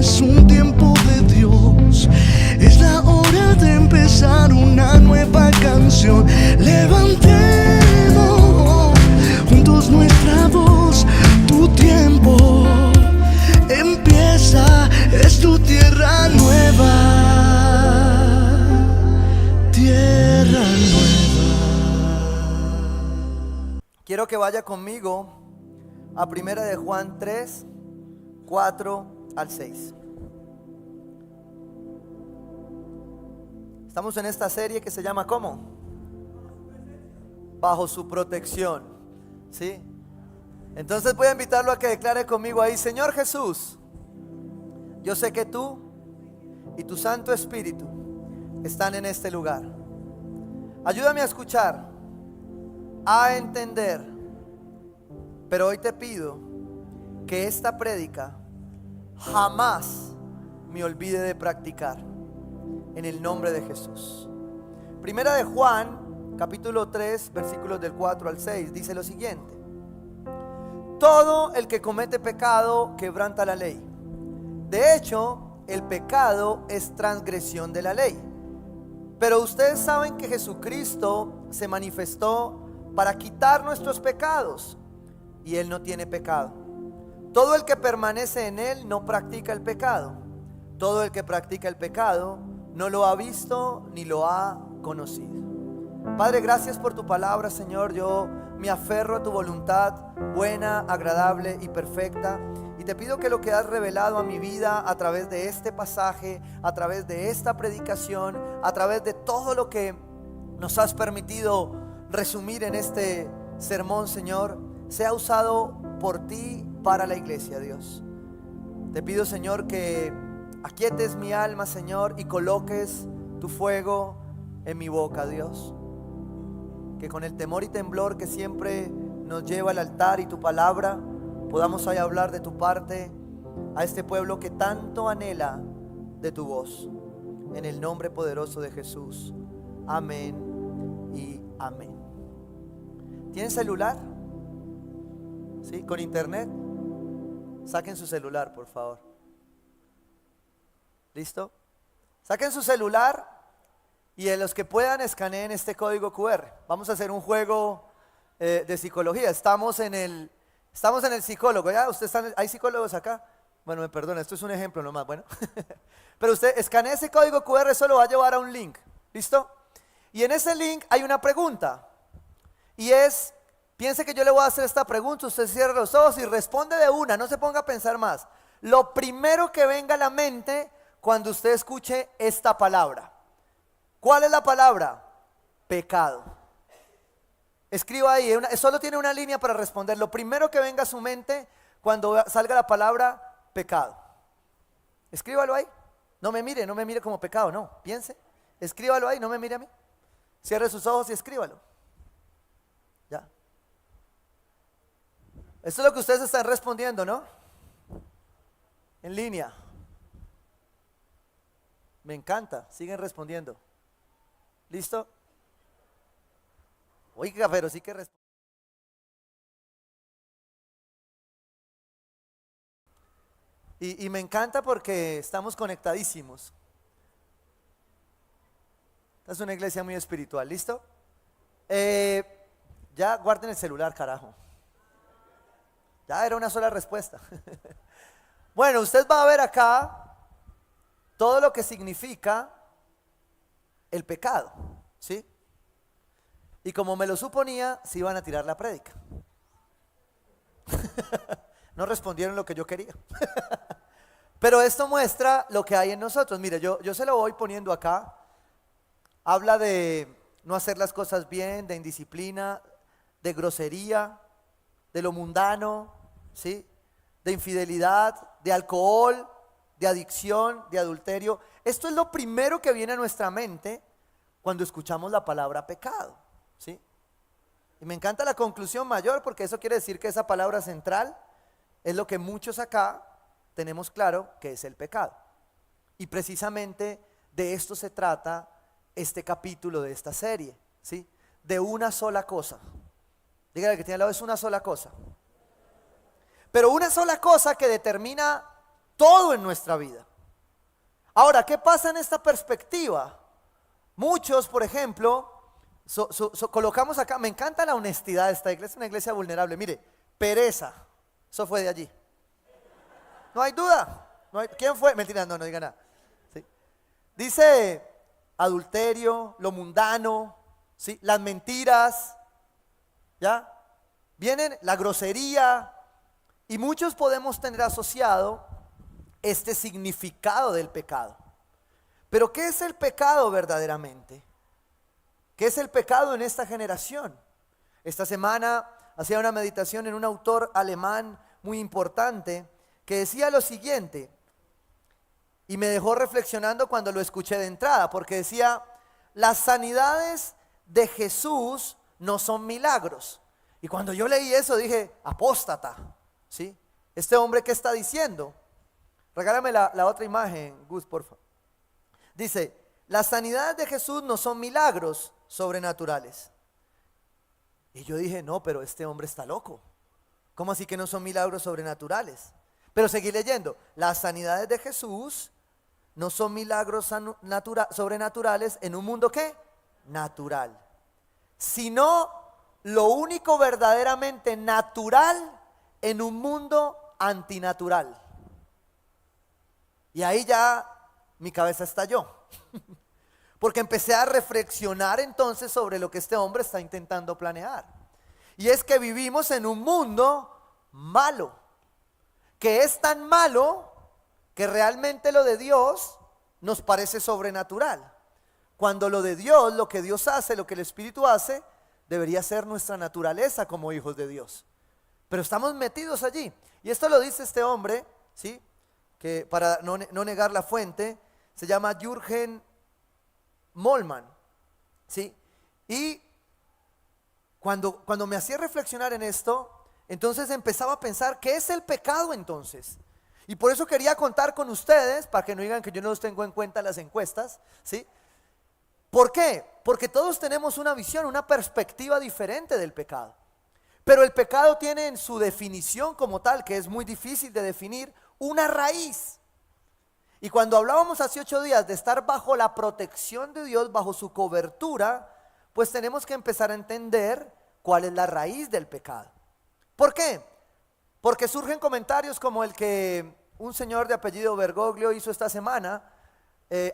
es un tiempo de Dios. Es la hora de empezar una nueva canción. Levantemos juntos nuestra voz. Tu tiempo empieza, es tu tierra nueva. Tierra nueva. Quiero que vaya conmigo a 1 de Juan 3, 4 al 6. Estamos en esta serie que se llama ¿cómo? Bajo su protección, ¿sí? Entonces voy a invitarlo a que declare conmigo ahí: Señor Jesús, yo sé que tú y tu Santo Espíritu están en este lugar. Ayúdame a escuchar, a entender, pero hoy te pido que esta prédica jamás me olvide de practicar, en el nombre de Jesús. Primera de Juan, capítulo 3, versículos del 4 al 6, dice lo siguiente: todo el que comete pecado quebranta la ley. De hecho, el pecado es transgresión de la ley. Pero ustedes saben que Jesucristo se manifestó para quitar nuestros pecados, y Él no tiene pecado. Todo el que permanece en Él no practica el pecado. Todo el que practica el pecado no lo ha visto ni lo ha conocido. Padre, gracias por tu palabra, Señor. Yo me aferro a tu voluntad buena, agradable y perfecta. Y te pido que lo que has revelado a mi vida a través de este pasaje, a través de esta predicación, a través de todo lo que nos has permitido resumir en este sermón, Señor, sea usado por ti para la iglesia, Dios. Te pido, Señor, que aquietes mi alma, Señor, y coloques tu fuego en mi boca, Dios. Que con el temor y temblor que siempre nos lleva al altar y tu palabra, podamos hoy hablar de tu parte a este pueblo que tanto anhela de tu voz. En el nombre poderoso de Jesús. Amén y amén. ¿Tienen celular? ¿Sí? ¿Con internet? Saquen su celular, por favor. ¿Listo? Saquen su celular y en los que puedan escaneen este código QR. Vamos a hacer un juego de psicología. Estamos en el psicólogo. ¿Ya? ¿Hay psicólogos acá? Bueno, me perdona, esto es un ejemplo nomás. Bueno, pero usted escanee ese código QR, eso lo va a llevar a un link. ¿Listo? Y en ese link hay una pregunta. Y es, piense que yo le voy a hacer esta pregunta, usted cierra los ojos y responde de una, no se ponga a pensar más. Lo primero que venga a la mente cuando usted escuche esta palabra. ¿Cuál es la palabra? Pecado. Escriba ahí, solo tiene una línea para responder. Lo primero que venga a su mente cuando salga la palabra pecado. Escríbalo ahí. No me mire como pecado, no, piense. Escríbalo ahí, no me mire a mí. Cierre sus ojos y escríbalo. Ya. Esto es lo que ustedes están respondiendo, ¿no? En línea. Me encanta, siguen respondiendo. ¿Listo? Oiga, pero sí que responde. Y me encanta porque estamos conectadísimos. Esta es una iglesia muy espiritual, ¿listo? Ya guarden el celular, carajo. Ya era una sola respuesta. Bueno, usted va a ver acá todo lo que significa el pecado, ¿sí? Y como me lo suponía, se iban a tirar la prédica. No respondieron lo que yo quería. Pero esto muestra lo que hay en nosotros. Mire, yo se lo voy poniendo acá. Habla de no hacer las cosas bien, de indisciplina, de grosería, de lo mundano, ¿sí? De infidelidad, de alcohol, de adicción, de adulterio. Esto es lo primero que viene a nuestra mente cuando escuchamos la palabra pecado, ¿sí? Y me encanta la conclusión mayor, porque eso quiere decir que esa palabra central es lo que muchos acá tenemos claro que es el pecado. Y precisamente de esto se trata este capítulo de esta serie, ¿sí? De una sola cosa. Dígale al que tiene al lado, es una sola cosa. Pero una sola cosa que determina todo en nuestra vida. Ahora, ¿qué pasa en esta perspectiva? Muchos, por ejemplo, colocamos acá, me encanta la honestidad de esta iglesia, es una iglesia vulnerable. Mire, pereza, eso fue de allí. No hay duda. ¿Quién fue? Mentira, no diga nada. ¿Sí? Dice adulterio, lo mundano, ¿sí? Las mentiras, ¿ya? Vienen la grosería, y muchos podemos tener asociado este significado del pecado. Pero ¿qué es el pecado verdaderamente? ¿Qué es el pecado en esta generación? Esta semana hacía una meditación en un autor alemán muy importante que decía lo siguiente, y me dejó reflexionando cuando lo escuché de entrada, porque decía, las sanidades de Jesús no son milagros. Y cuando yo leí eso dije, apóstata, ¿sí? Este hombre, ¿qué está diciendo? Regálame la otra imagen, Gus, por favor. Dice, las sanidades de Jesús no son milagros sobrenaturales. Y yo dije, no, pero este hombre está loco. ¿Cómo así que no son milagros sobrenaturales? Pero seguí leyendo, las sanidades de Jesús no son milagros sobrenaturales en un mundo ¿qué? Natural. Sino lo único verdaderamente natural en un mundo antinatural. Y ahí ya mi cabeza estalló. Porque empecé a reflexionar entonces sobre lo que este hombre está intentando planear. Y es que vivimos en un mundo malo, que es tan malo que realmente lo de Dios nos parece sobrenatural. Cuando lo de Dios, lo que Dios hace, lo que el Espíritu hace, debería ser nuestra naturaleza como hijos de Dios. Pero estamos metidos allí. Y esto lo dice este hombre, ¿sí? Que para no negar la fuente, se llama Jürgen Moltmann, ¿sí? Y cuando me hacía reflexionar en esto, entonces empezaba a pensar, ¿qué es el pecado entonces? Y por eso quería contar con ustedes, para que no digan que yo no los tengo en cuenta en las encuestas, ¿sí? ¿Por qué? Porque todos tenemos una visión, una perspectiva diferente del pecado. Pero el pecado tiene en su definición como tal, que es muy difícil de definir, una raíz. Y cuando hablábamos hace 8 días de estar bajo la protección de Dios, bajo su cobertura, pues tenemos que empezar a entender cuál es la raíz del pecado. ¿Por qué? Porque surgen comentarios como el que un señor de apellido Bergoglio hizo esta semana,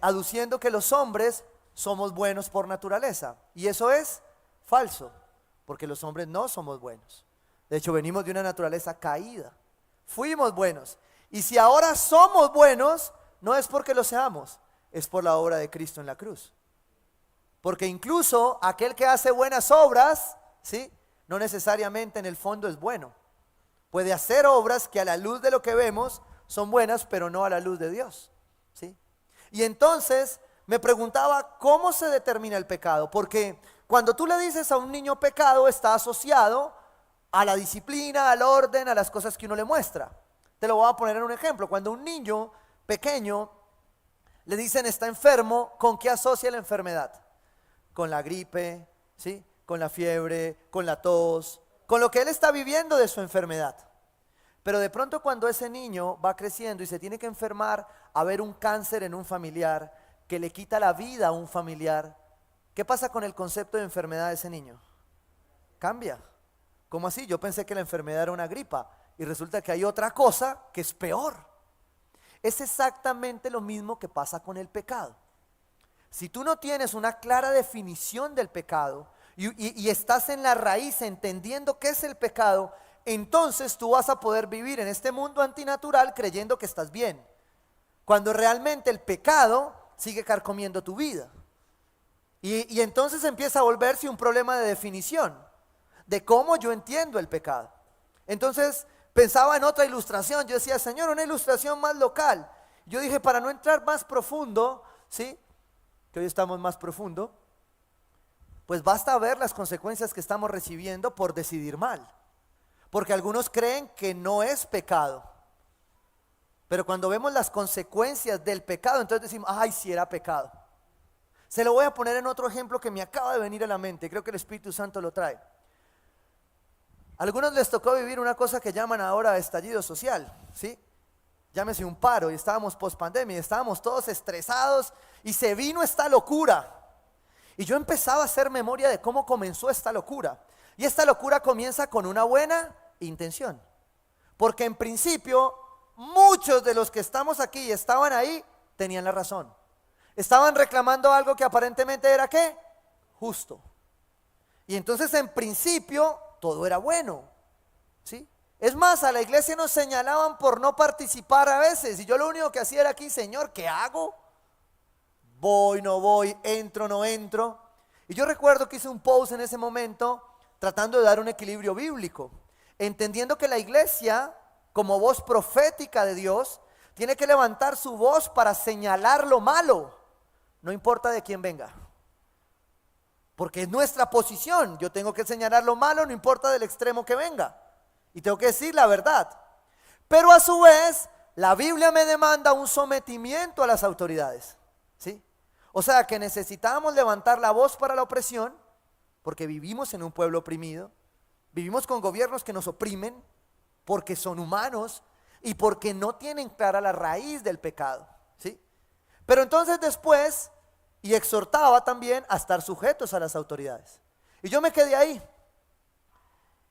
aduciendo que los hombres somos buenos por naturaleza. Y eso es falso, porque los hombres no somos buenos. De hecho, venimos de una naturaleza caída. Fuimos buenos. Y si ahora somos buenos, no es porque lo seamos, es por la obra de Cristo en la cruz. Porque incluso aquel que hace buenas obras, ¿sí? No necesariamente en el fondo es bueno. Puede hacer obras que a la luz de lo que vemos son buenas, pero no a la luz de Dios, ¿sí? Y entonces me preguntaba, ¿cómo se determina el pecado? Porque cuando tú le dices a un niño pecado, está asociado a la disciplina, al orden, a las cosas que uno le muestra. Te lo voy a poner en un ejemplo. Cuando un niño pequeño le dicen está enfermo, ¿con qué asocia la enfermedad? Con la gripe, ¿sí? Con la fiebre, con la tos, con lo que él está viviendo de su enfermedad. Pero de pronto cuando ese niño va creciendo y se tiene que enfermar a ver un cáncer en un familiar, que le quita la vida a un familiar, ¿qué pasa con el concepto de enfermedad de ese niño? Cambia. ¿Cómo así? Yo pensé que la enfermedad era una gripa y resulta que hay otra cosa que es peor. Es exactamente lo mismo que pasa con el pecado. Si tú no tienes una clara definición del pecado y estás en la raíz entendiendo qué es el pecado, entonces tú vas a poder vivir en este mundo antinatural creyendo que estás bien, cuando realmente el pecado sigue carcomiendo tu vida. Y entonces empieza a volverse un problema de definición, de cómo yo entiendo el pecado. Entonces pensaba en otra ilustración, yo decía, Señor, una ilustración más local. Yo dije, para no entrar más profundo, ¿sí? Que hoy estamos más profundo, pues basta ver las consecuencias que estamos recibiendo por decidir mal. Porque algunos creen que no es pecado. Pero cuando vemos las consecuencias del pecado, entonces decimos, ay, sí era pecado. Se lo voy a poner en otro ejemplo que me acaba de venir a la mente, creo que el Espíritu Santo lo trae. A algunos les tocó vivir una cosa que llaman ahora estallido social, ¿sí? llámese un paro, y estábamos post pandemia, y estábamos todos estresados, y se vino esta locura. Y yo empezaba a hacer memoria de cómo comenzó esta locura. Y esta locura comienza con una buena intención. Porque en principio, muchos de los que estamos aquí y estaban ahí, tenían la razón. Estaban reclamando algo que aparentemente era ¿qué? Justo. Y entonces en principio todo era bueno, ¿sí? Es más, a la iglesia nos señalaban por no participar a veces. Y yo lo único que hacía era aquí, Señor, ¿qué hago? Voy, no voy, entro, no entro. Y yo recuerdo que hice un post en ese momento tratando de dar un equilibrio bíblico, entendiendo que la iglesia, como voz profética de Dios, tiene que levantar su voz para señalar lo malo, no importa de quién venga. Porque es nuestra posición, yo tengo que señalar lo malo, no importa del extremo que venga. Y tengo que decir la verdad. Pero a su vez, la Biblia me demanda un sometimiento a las autoridades, ¿sí? O sea que necesitamos levantar la voz para la opresión, porque vivimos en un pueblo oprimido, vivimos con gobiernos que nos oprimen, porque son humanos y porque no tienen clara la raíz del pecado, ¿sí? Pero entonces después, y exhortaba también a estar sujetos a las autoridades. Y yo me quedé ahí.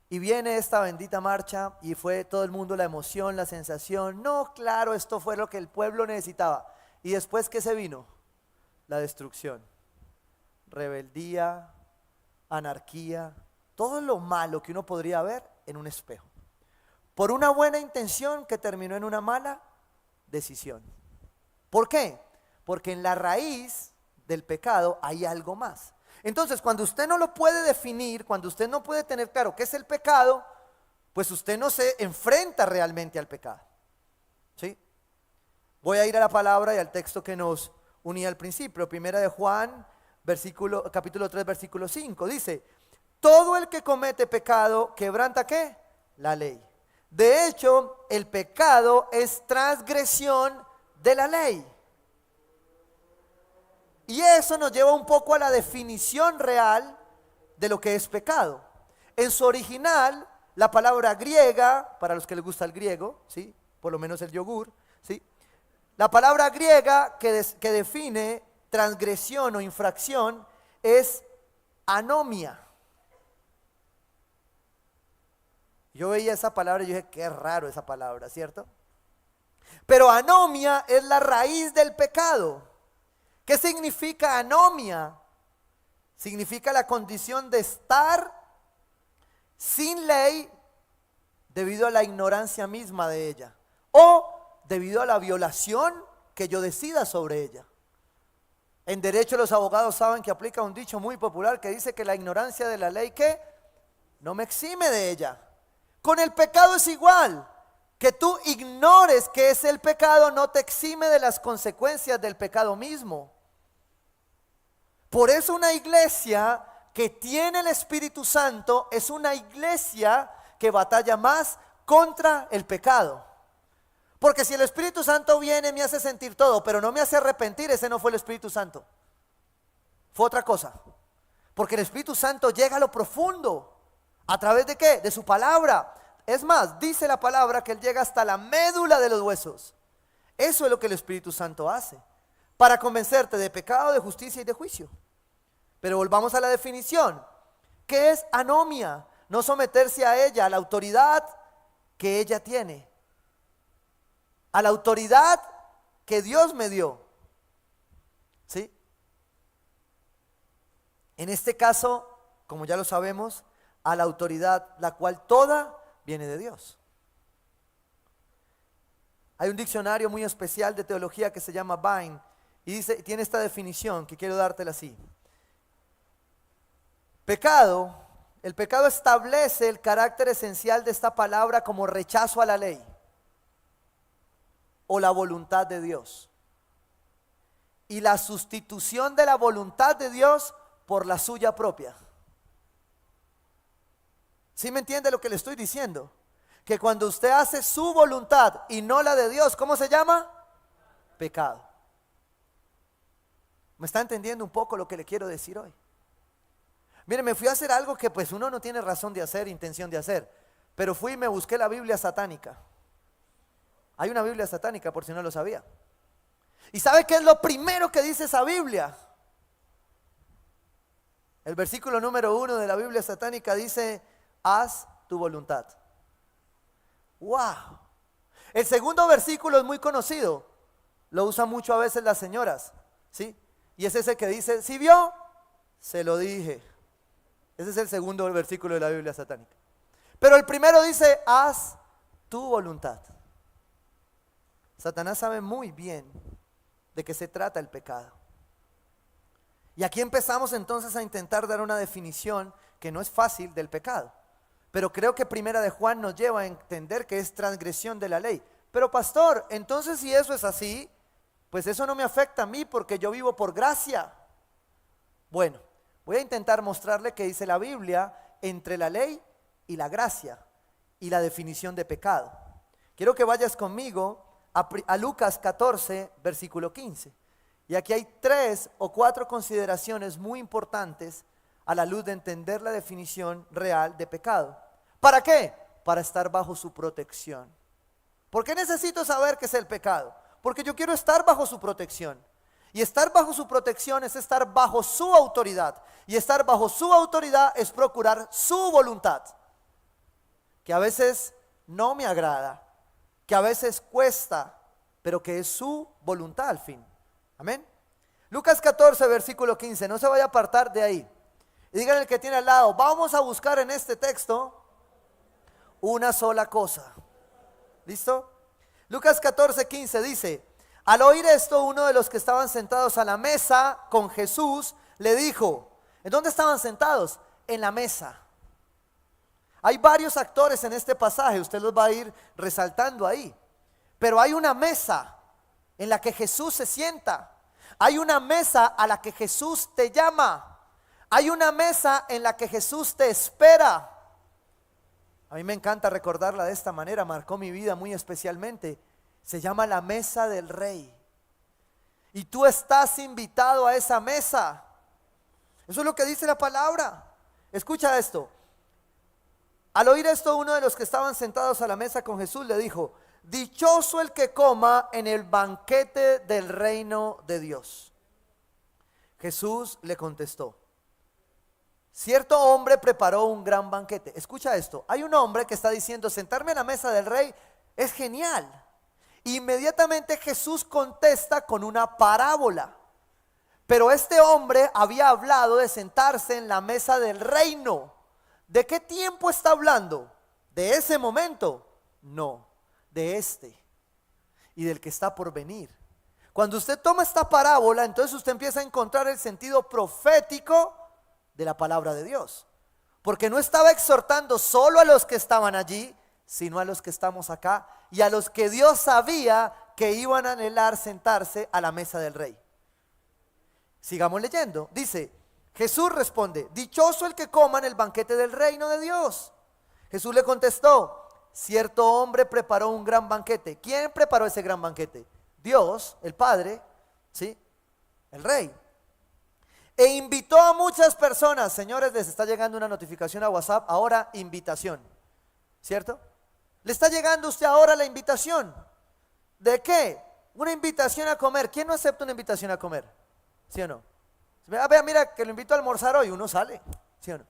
Y viene esta bendita marcha y fue todo el mundo la emoción, la sensación. No, claro, esto fue lo que el pueblo necesitaba. Y después, ¿qué se vino? La destrucción, rebeldía, anarquía, todo lo malo que uno podría ver en un espejo. Por una buena intención que terminó en una mala decisión. ¿Por qué? Porque en la raíz del pecado hay algo más. Entonces, cuando usted no lo puede definir, cuando usted no puede tener claro qué es el pecado, pues usted no se enfrenta realmente al pecado, ¿sí? Voy a ir a la palabra y al texto que nos unía al principio. Primera de Juan, capítulo 3, versículo 5. Dice, todo el que comete pecado, ¿quebranta qué? La ley. De hecho, el pecado es transgresión de la ley. Y eso nos lleva un poco a la definición real de lo que es pecado. En su original, la palabra griega, para los que les gusta el griego, ¿sí? Por lo menos el yogur, ¿sí? La palabra griega que define transgresión o infracción es anomia. Yo veía esa palabra y yo dije, qué raro esa palabra, ¿cierto? Pero anomia es la raíz del pecado. ¿Qué significa anomia? Significa la condición de estar sin ley debido a la ignorancia misma de ella o debido a la violación que yo decida sobre ella. En derecho los abogados saben que aplica un dicho muy popular que dice que la ignorancia de la ley que no me exime de ella. Con el pecado es igual. Que tú ignores qué es el pecado no te exime de las consecuencias del pecado mismo. Por eso una iglesia que tiene el Espíritu Santo es una iglesia que batalla más contra el pecado. Porque si el Espíritu Santo viene y me hace sentir todo, pero no me hace arrepentir, ese no fue el Espíritu Santo. Fue otra cosa. Porque el Espíritu Santo llega a lo profundo. ¿A través de qué? De su palabra. Es más, dice la palabra que Él llega hasta la médula de los huesos. Eso es lo que el Espíritu Santo hace. Para convencerte de pecado, de justicia y de juicio. Pero volvamos a la definición. ¿Qué es anomia? No someterse a ella, a la autoridad que ella tiene. A la autoridad que Dios me dio. ¿Sí? En este caso, como ya lo sabemos, a la autoridad la cual toda viene de Dios. Hay un diccionario muy especial de teología que se llama Vine y dice, tiene esta definición que quiero dártela así. Pecado, el pecado establece el carácter esencial de esta palabra como rechazo a la ley o la voluntad de Dios y la sustitución de la voluntad de Dios por la suya propia. ¿Sí me entiende lo que le estoy diciendo? Que cuando usted hace su voluntad y no la de Dios, ¿cómo se llama? Pecado. ¿Me está entendiendo un poco lo que le quiero decir hoy? Mire, me fui a hacer algo que pues uno no tiene razón de hacer, intención de hacer. Pero fui y me busqué la Biblia satánica. Hay una Biblia satánica, por si no lo sabía. ¿Y sabe qué es lo primero que dice esa Biblia? El versículo número 1 de la Biblia satánica dice: haz tu voluntad. ¡Wow! El segundo versículo es muy conocido. Lo usan mucho a veces las señoras, ¿sí? Y es ese que dice: ¿sí vio? Se lo dije. Ese es el segundo versículo de la Biblia satánica. Pero el primero dice: haz tu voluntad. Satanás sabe muy bien de qué se trata el pecado. Y aquí empezamos entonces a intentar dar una definición que no es fácil del pecado. Pero creo que Primera de Juan nos lleva a entender que es transgresión de la ley. Pero pastor, entonces si eso es así, pues eso no me afecta a mí porque yo vivo por gracia. Bueno, voy a intentar mostrarle qué dice la Biblia entre la ley y la gracia y la definición de pecado. Quiero que vayas conmigo a Lucas 14, versículo 15. Y aquí hay 3 o 4 consideraciones muy importantes a la luz de entender la definición real de pecado. ¿Para qué? Para estar bajo su protección. ¿Por qué necesito saber qué es el pecado? Porque yo quiero estar bajo su protección. Y estar bajo su protección es estar bajo su autoridad. Y estar bajo su autoridad es procurar su voluntad, que a veces no me agrada, que a veces cuesta, pero que es su voluntad al fin. Amén. Lucas 14, versículo 15. No se vaya a apartar de ahí. Y díganle al que tiene al lado: vamos a buscar en este texto una sola cosa. ¿Listo? Lucas 14, 15 dice: al oír esto, uno de los que estaban sentados a la mesa con Jesús le dijo. ¿En dónde estaban sentados? En la mesa. Hay varios actores en este pasaje, usted los va a ir resaltando ahí. Pero hay una mesa en la que Jesús se sienta. Hay una mesa a la que Jesús te llama. Hay una mesa en la que Jesús te espera. A mí me encanta recordarla de esta manera, marcó mi vida muy especialmente. Se llama la mesa del Rey. Y tú estás invitado a esa mesa. Eso es lo que dice la palabra. Escucha esto. Al oír esto, uno de los que estaban sentados a la mesa con Jesús le dijo: dichoso el que coma en el banquete del reino de Dios. Jesús le contestó: cierto hombre preparó un gran banquete. Escucha esto. Hay un hombre que está diciendo: sentarme a la mesa del rey es genial. Inmediatamente Jesús contesta con una parábola. Pero este hombre había hablado de sentarse en la mesa del reino. ¿De qué tiempo está hablando? ¿De ese momento? No, de este y del que está por venir. Cuando usted toma esta parábola, entonces usted empieza a encontrar el sentido profético de la palabra de Dios. Porque no estaba exhortando solo a los que estaban allí, sino a los que estamos acá y a los que Dios sabía que iban a anhelar sentarse a la mesa del rey. Sigamos leyendo. Dice: Jesús responde: dichoso el que coma en el banquete del reino de Dios. Jesús le contestó: cierto hombre preparó un gran banquete. ¿Quién preparó ese gran banquete? Dios, el Padre, ¿sí? El Rey. E invitó a muchas personas. Señores, les está llegando una notificación a WhatsApp. Ahora, invitación, ¿cierto? Le está llegando a usted ahora la invitación. ¿De qué? Una invitación a comer. ¿Quién no acepta una invitación a comer? ¿Sí o no? Vea, mira, que lo invito a almorzar hoy. Uno sale, ¿sí o no?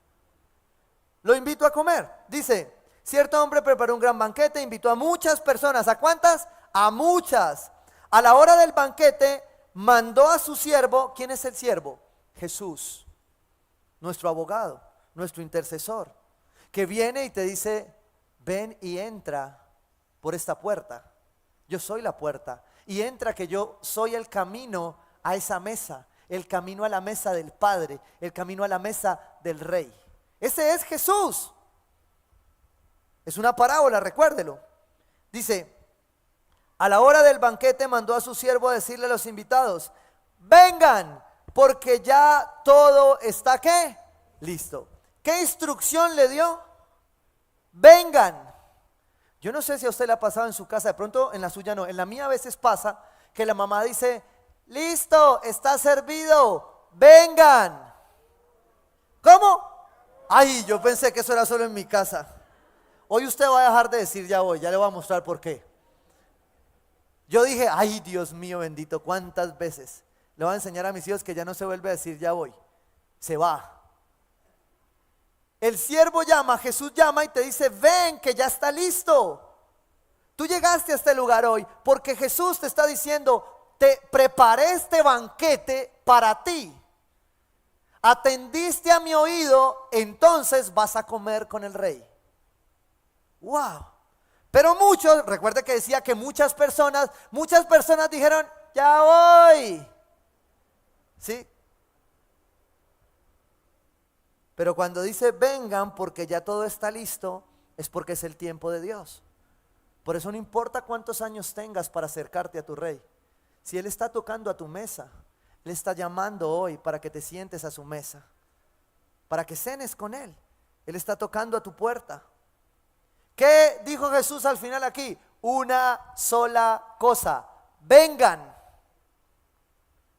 Lo invito a comer. Dice: cierto hombre preparó un gran banquete, invitó a muchas personas. ¿A cuántas? A muchas. A la hora del banquete mandó a su siervo. ¿Quién es el siervo? Jesús, nuestro abogado, nuestro intercesor, que viene y te dice: ven y entra por esta puerta. Yo soy la puerta. Y entra, que yo soy el camino a esa mesa, el camino a la mesa del Padre, el camino a la mesa del Rey. Ese es Jesús. Es una parábola, recuérdelo. Dice: a la hora del banquete mandó a su siervo a decirle a los invitados: vengan, porque ya todo está, ¿qué? Listo. ¿Qué instrucción le dio? Vengan. Yo no sé si a usted le ha pasado en su casa, de pronto en la suya no, en la mía a veces pasa que la mamá dice: listo, está servido, vengan. ¿Cómo? Ay, yo pensé que eso era solo en mi casa. Hoy usted va a dejar de decir ya voy, ya le voy a mostrar por qué. Yo dije, ay Dios mío bendito, ¿cuántas veces le voy a enseñar a mis hijos que ya no se vuelve a decir ya voy? Se va. El siervo llama, Jesús llama y te dice, ven que ya está listo. Tú llegaste a este lugar hoy porque Jesús te está diciendo, te preparé este banquete para ti. Atendiste a mi oído, entonces vas a comer con el rey. Wow. Pero muchos, recuerda que decía que muchas personas dijeron, ya voy. ¿Sí? Pero cuando dice vengan porque ya todo está listo, es porque es el tiempo de Dios. Por eso no importa cuántos años tengas para acercarte a tu rey. Si Él está tocando a tu mesa, Él está llamando hoy para que te sientes a su mesa, para que cenes con Él. Él está tocando a tu puerta. ¿Qué dijo Jesús al final aquí? Una sola cosa, vengan.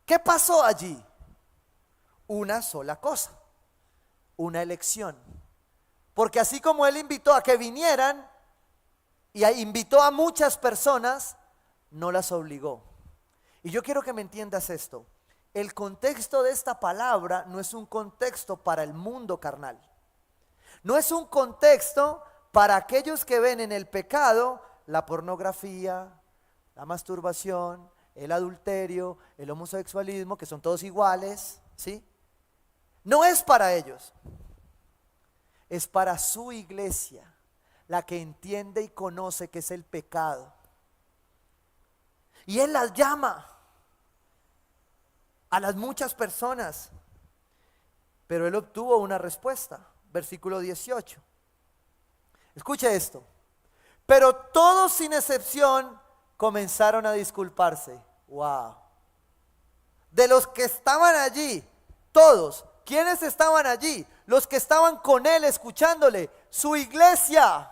¿Qué pasó allí? Una sola cosa, una elección. Porque así como Él invitó a que vinieran y invitó a muchas personas, no las obligó. Y yo quiero que me entiendas esto. El contexto de esta palabra no es un contexto para el mundo carnal. No es un contexto para aquellos que ven en el pecado la pornografía, la masturbación, el adulterio, el homosexualismo, que son todos iguales, ¿sí? No es para ellos. Es para su iglesia, la que entiende y conoce que es el pecado. Y Él las llama a las muchas personas, pero Él obtuvo una respuesta. Versículo 18. Escuche esto. Pero todos sin excepción comenzaron a disculparse. Wow. De los que estaban allí, todos. ¿Quiénes estaban allí? Los que estaban con Él escuchándole. Su iglesia.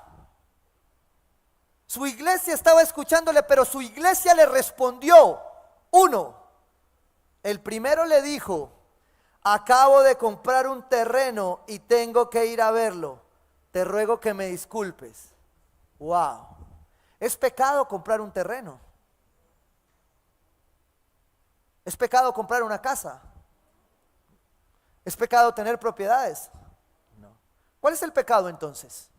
Su iglesia estaba escuchándole, pero su iglesia le respondió. Uno. El primero le dijo, acabo de comprar un terreno y tengo que ir a verlo. Te ruego que me disculpes. Wow. Es pecado comprar un terreno. Es pecado comprar una casa. Es pecado tener propiedades. No. ¿Cuál es el pecado entonces?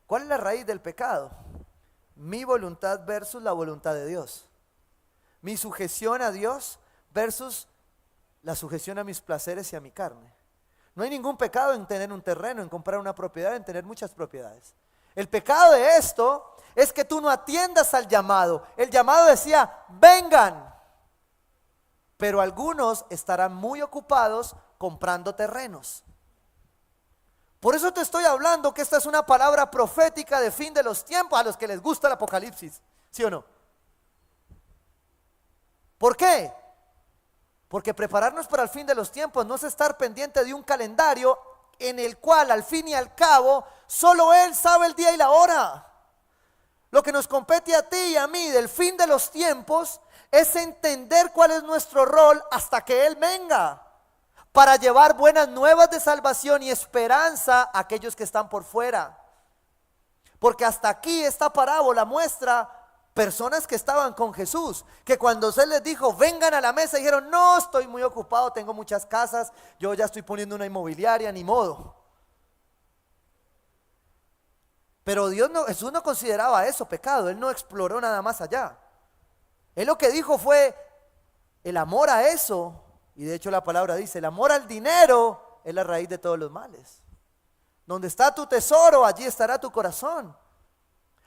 ¿Cuál es la raíz del pecado? Mi voluntad versus la voluntad de Dios. Mi sujeción a Dios versus la sujeción a mis placeres y a mi carne. No hay ningún pecado en tener un terreno, en comprar una propiedad, en tener muchas propiedades. El pecado de esto es que tú no atiendas al llamado. El llamado decía, vengan. Pero algunos estarán muy ocupados comprando terrenos. Por eso te estoy hablando que esta es una palabra profética de fin de los tiempos a los que les gusta el Apocalipsis, ¿sí o no? ¿Por qué? Porque prepararnos para el fin de los tiempos no es estar pendiente de un calendario en el cual al fin y al cabo solo Él sabe el día y la hora. Lo que nos compete a ti y a mí del fin de los tiempos es entender cuál es nuestro rol hasta que Él venga, para llevar buenas nuevas de salvación y esperanza a aquellos que están por fuera. Porque hasta aquí esta parábola muestra personas que estaban con Jesús, que cuando Él les dijo, vengan a la mesa, dijeron, no, estoy muy ocupado, tengo muchas casas, yo ya estoy poniendo una inmobiliaria, ni modo. Pero Jesús no consideraba eso pecado, Él no exploró nada más allá. Él lo que dijo fue, el amor a eso, y de hecho la palabra dice, el amor al dinero es la raíz de todos los males. Donde está tu tesoro, allí estará tu corazón.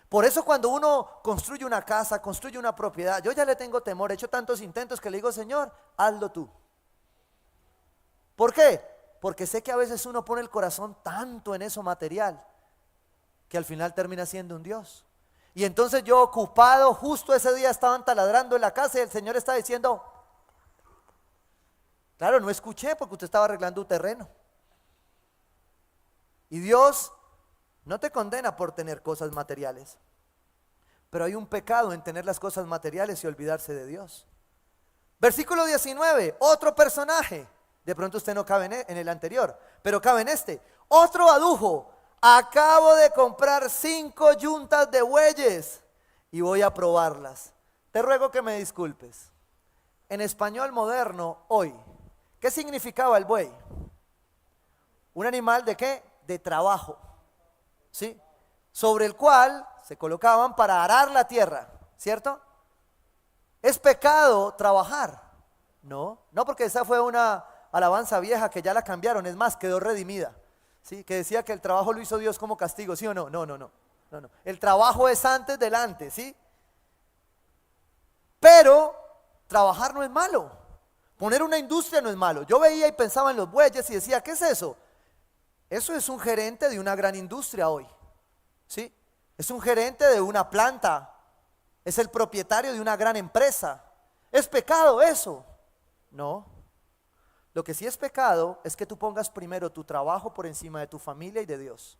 Por eso cuando uno construye una casa, construye una propiedad, yo ya le tengo temor, he hecho tantos intentos que le digo, Señor, hazlo tú. ¿Por qué? Porque sé que a veces uno pone el corazón tanto en eso material, que al final termina siendo un Dios. Y entonces yo ocupado, justo ese día estaban taladrando en la casa y el Señor está diciendo, claro, no escuché porque usted estaba arreglando un terreno. Y Dios no te condena por tener cosas materiales, pero hay un pecado en tener las cosas materiales y olvidarse de Dios. Versículo 19, otro personaje, de pronto usted no cabe en el anterior, pero cabe en este. Otro adujo, acabo de comprar 5 yuntas de bueyes y voy a probarlas. Te ruego que me disculpes. En español moderno, hoy, ¿qué significaba el buey? ¿Un animal de qué? De trabajo, ¿sí? Sobre el cual se colocaban para arar la tierra, ¿cierto? ¿Es pecado trabajar? No, no, porque esa fue una alabanza vieja que ya la cambiaron, es más, quedó redimida, ¿sí? Que decía que el trabajo lo hizo Dios como castigo, ¿sí o no? No, no, no, no, no. El trabajo es antes delante, ¿sí? Pero trabajar no es malo, poner una industria no es malo. Yo veía y pensaba en los bueyes y decía, ¿qué es eso? Eso es un gerente de una gran industria hoy, ¿sí? Es un gerente de una planta, es el propietario de una gran empresa. ¿Es pecado eso? No. Lo que sí es pecado es que tú pongas primero tu trabajo por encima de tu familia y de Dios.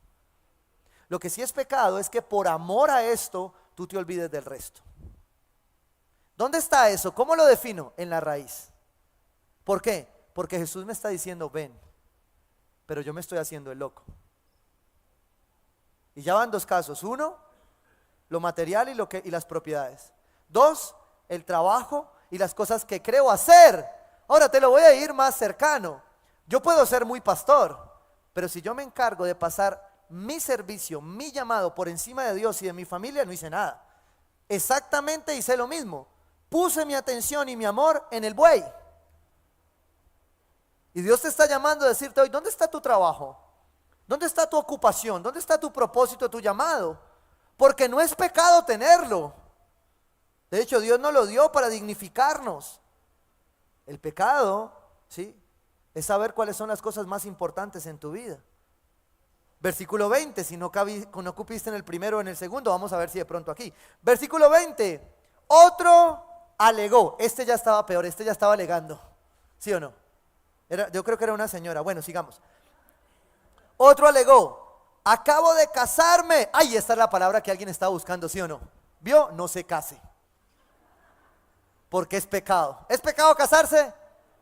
Lo que sí es pecado es que por amor a esto tú te olvides del resto. ¿Dónde está eso? ¿Cómo lo defino? En la raíz. ¿Por qué? Porque Jesús me está diciendo, ven, pero yo me estoy haciendo el loco. Y ya van 2 casos. 1, lo material y las propiedades. 2, el trabajo y las cosas que creo hacer. Ahora te lo voy a ir más cercano. Yo puedo ser muy pastor, pero si yo me encargo de pasar mi servicio, mi llamado por encima de Dios y de mi familia, no hice nada. Exactamente hice lo mismo. Puse mi atención y mi amor en el buey. Y Dios te está llamando a decirte hoy, ¿dónde está tu trabajo? ¿Dónde está tu ocupación? ¿Dónde está tu propósito, tu llamado? Porque no es pecado tenerlo. De hecho, Dios nos lo dio para dignificarnos. El pecado, ¿sí?, es saber cuáles son las cosas más importantes en tu vida. Versículo 20, si no cupiste en el primero o en el segundo, vamos a ver si de pronto aquí. Versículo 20, otro alegó. Este ya estaba peor, este ya estaba alegando. ¿Sí o no? Yo creo que era una señora. Bueno, sigamos. Otro alegó, acabo de casarme. Ay, esta es la palabra que alguien estaba buscando, ¿sí o no? ¿Vio? No se case. Porque es pecado. ¿Es pecado casarse?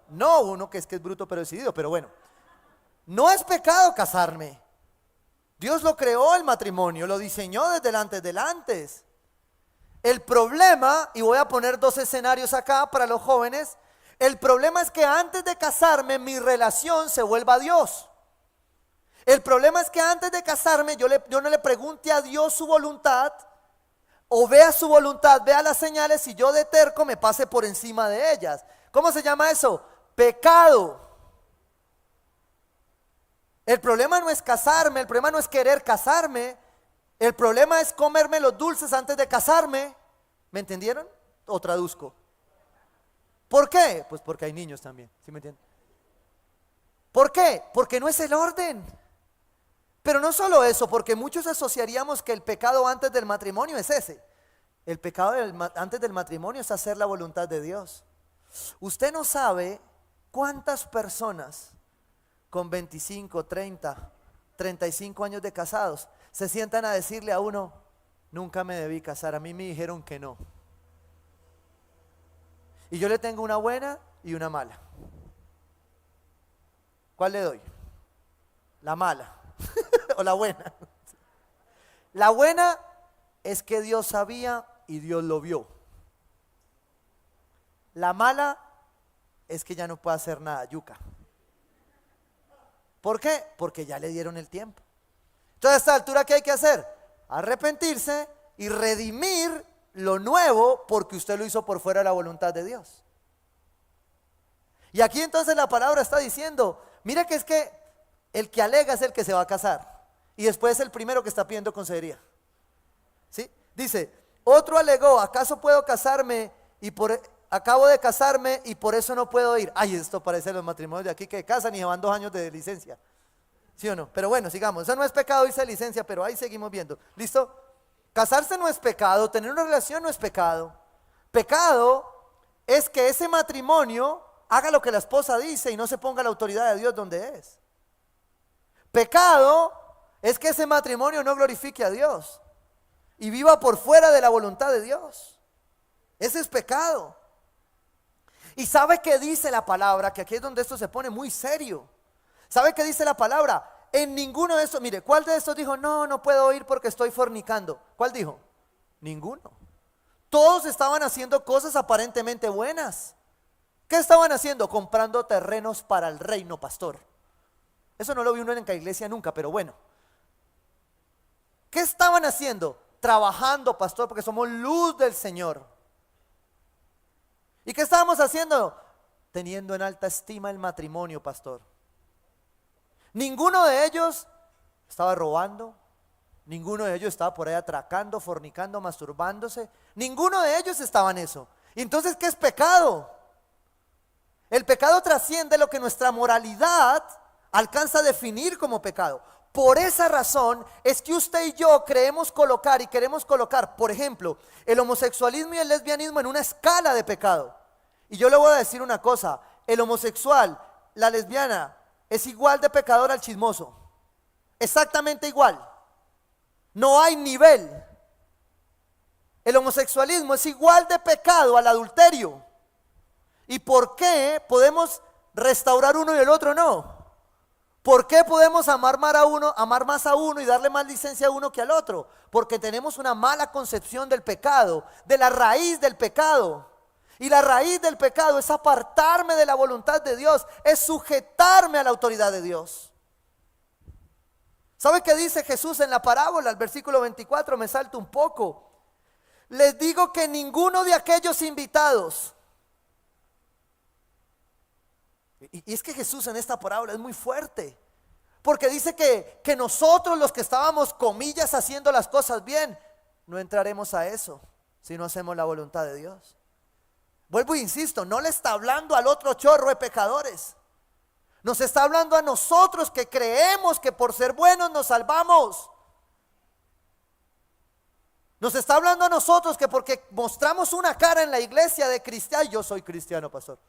No, uno que es bruto pero decidido, pero bueno. No es pecado casarme. Dios lo creó el matrimonio, lo diseñó desde antes del antes. El problema, y voy a poner 2 escenarios acá para los jóvenes. El problema es que antes de casarme mi relación se vuelva a Dios. El problema es que antes de casarme yo no le pregunte a Dios su voluntad, o vea su voluntad, vea las señales y yo de terco me pase por encima de ellas. ¿Cómo se llama eso? Pecado. El problema no es casarme, el problema no es querer casarme, el problema es comerme los dulces antes de casarme. ¿Me entendieron? O traduzco. ¿Por qué? Pues porque hay niños también, ¿sí me entienden? ¿Por qué? Porque no es el orden. Pero no solo eso, porque muchos asociaríamos que el pecado antes del matrimonio es ese. El pecado antes del matrimonio es hacer la voluntad de Dios. Usted no sabe cuántas personas con 25, 30, 35 años de casados se sientan a decirle a uno, nunca me debí casar, a mí me dijeron que no. Y yo le tengo una buena y una mala. ¿Cuál le doy? La mala. O la buena. La buena es que Dios sabía y Dios lo vio. La mala es que ya no puede hacer nada, yuca. ¿Por qué? Porque ya le dieron el tiempo. Entonces a esta altura, ¿qué hay que hacer? Arrepentirse y redimir lo nuevo porque usted lo hizo por fuera de la voluntad de Dios. Y aquí entonces la palabra está diciendo, mira que es que el que alega es el que se va a casar y después es el primero que está pidiendo consejería. ¿Sí? Dice, otro alegó, ¿acaso puedo casarme acabo de casarme y por eso no puedo ir? Ay, esto parece los matrimonios de aquí que casan y llevan 2 años de licencia. ¿Sí o no? Pero bueno, sigamos. Eso no es pecado irse de licencia, pero ahí seguimos viendo. ¿Listo? Casarse no es pecado, tener una relación no es pecado. Pecado es que ese matrimonio haga lo que la esposa dice y no se ponga la autoridad de Dios donde es. Pecado es que ese matrimonio no glorifique a Dios y viva por fuera de la voluntad de Dios. Ese es pecado. Y ¿sabe qué dice la palabra? Que aquí es donde esto se pone muy serio. ¿Sabe qué dice la palabra? en ninguno de estos, mire, ¿cuál de estos dijo, no, no puedo ir porque estoy fornicando? ¿Cuál dijo? Ninguno. Todos estaban haciendo cosas aparentemente buenas. ¿Qué estaban haciendo? Comprando terrenos para el reino, pastor. Eso no lo vi uno en la iglesia nunca, pero bueno. ¿Qué estaban haciendo? Trabajando, pastor, porque somos luz del Señor. ¿Y qué estábamos haciendo? Teniendo en alta estima el matrimonio, pastor. Ninguno de ellos estaba robando. Ninguno de ellos estaba por ahí atracando, fornicando, masturbándose. Ninguno de ellos estaba en eso. ¿Y entonces qué es pecado? El pecado trasciende lo que nuestra moralidad alcanza a definir como pecado. Por esa razón es que usted y yo queremos colocar, por ejemplo, el homosexualismo y el lesbianismo en una escala de pecado. Y yo le voy a decir una cosa, el homosexual, la lesbiana, es igual de pecador al chismoso. Exactamente igual. No hay nivel. El homosexualismo es igual de pecado al adulterio. ¿Y por qué podemos restaurar uno y el otro no? ¿Por qué podemos amar más a uno y darle más licencia a uno que al otro? Porque tenemos una mala concepción del pecado, de la raíz del pecado. Y la raíz del pecado es apartarme de la voluntad de Dios, es sujetarme a la autoridad de Dios. ¿Sabe qué dice Jesús en la parábola? El versículo 24, me salto un poco. Les digo que ninguno de aquellos invitados. Y es que Jesús en esta parábola es muy fuerte. Porque dice que nosotros los que estábamos, comillas, haciendo las cosas bien, no entraremos a eso si no hacemos la voluntad de Dios. Vuelvo e insisto, no le está hablando al otro chorro de pecadores. Nos está hablando a nosotros que creemos que por ser buenos nos salvamos. Nos está hablando a nosotros que porque mostramos una cara en la iglesia de cristiano, yo soy cristiano, pastor.